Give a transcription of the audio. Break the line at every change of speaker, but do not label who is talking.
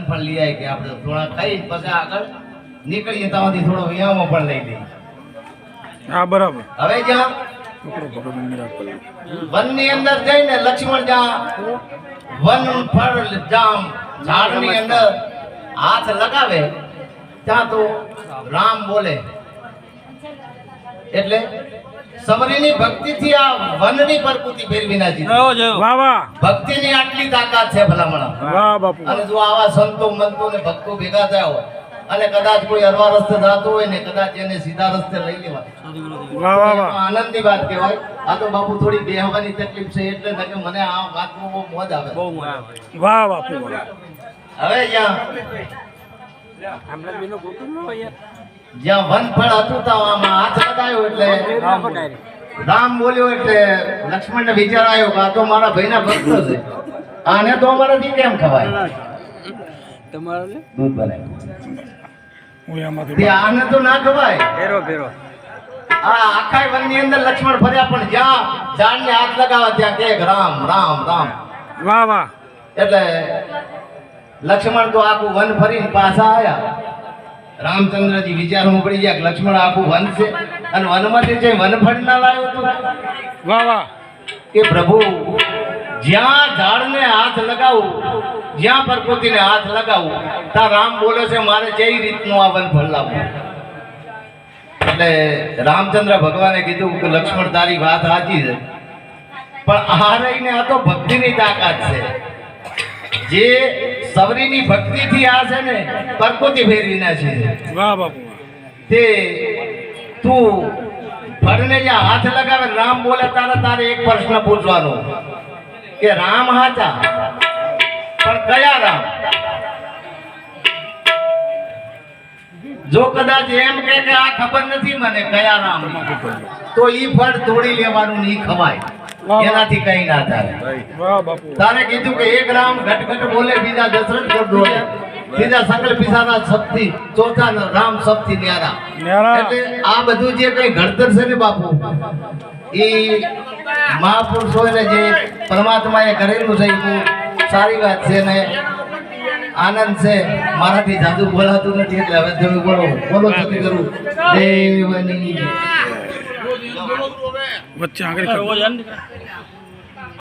વનફળ લઈ આવી કે આપણે થોડા ખાઈ પછી આગળ નીકળીએ ત્યાંથી થોડો વિયામો પણ લઈ લઈએ.
હા બરાબર.
હવે જ્યાં વનની અંદર જઈને લક્ષ્મણ જ્યાં વનફળ જામ ઝાડની અંદર હાથ લગાવે ત્યાં તો રામ બોલે એટલે સબરીની ભક્તિથી આ વનની પ્રકૃતિ ફેરવી નાખી.
વાહ વાહ.
ભક્તિની આટલી તાકાત છે ભલામણા.
વાહ બાપુ.
અને જો આવા સંતો મંતો ને ભક્તો ભેગા થયા હોય અને કદાચ કોઈ અરવા રસ્તે જતો હોય ને કદાચ એને સીધા રસ્તે લઈ લેવાય.
વાહ વાહ વાહ.
આનંદની વાત કહેવાય. આ તો બાપુ થોડી બેહવાની તકલીફ છે એટલે કે મને આ વાતમાં બહુ મોજ આવે.
વાહ બાપુ.
હવે જ્યાં વનફળ હતું તો આમાં હાથ લગાવ્યો એટલે રામ બોલ્યો એટલે લક્ષ્મણને વિચાર આવ્યો કે આ તો મારા ભાઈના ભક્ત છે, આને તો અમારાથી કેમ ખવાય? દૂધ બનાવ્યું આને તો ના ખવાય. આ આખા વનની અંદર લક્ષ્મણ ફર્યા પણ જ્યાં ઝાડને હાથ લગાવ્યા ત્યાં કે રામ રામ રામ.
વાહ વાહ.
એટલે લક્ષ્મણ તો આખું વન ફરીને પાછા આવ્યા. રામચંદ્રજી વિચારમાં પડી ગયા કે લક્ષ્મણ આખું વન છે અને વનમાંથી જે વનફળ ના લાવ્યો હતો.
વાહ વાહ.
કે પ્રભુ જ્યાં ઝાડને હાથ લગાવું જ્યાં પ્રકૃતિને હાથ લગાવું ત્યાં રામ બોલે છે મારે કઈ રીતનું આ વનફળ લાવવું. એટલે રામચંદ્ર ભગવાને કીધું કે લક્ષ્મણ તારી વાત સાચી છે પણ આ રહીને આ તો ભક્તિની તાકાત છે. જે સબરીની ભક્તિથી આ છે ને પ્રકૃતિ ફેરવી નાખી છે.
વાહ બાપુ.
તે તું ફળને જ્યાં હાથ લગાવે રામ બોલે તારે એક પ્રશ્ન પૂછવાનો કે રામ હાચા પણ કયા રામ? જો કદાચ એમ કે આ ખબર નથી મને કયા રામ તો ઈ ફળ તોડી લેવાનું નહીં ખવાય. એનાથી કઈ ના થાય. તારે કીધું કે એક રામ ઘટ બોલે બીજા દશરથ કર બોલે બીજા સકલ પિસાના શક્તિ ચોથા રામ શક્તિ ન્યારા. એટલે આ બધું જે કઈ ઘડતર છે ને બાપુ એ મહાપુરુષોને જે પરમાત્માએ કરેલું છે એ સારી વાત છે ને આનંદ છે. મારાથી જાદુ બોલાતું નથી એટલે હવે તમે બોલો સતી કરું દેવની
વચ્ચે આગળ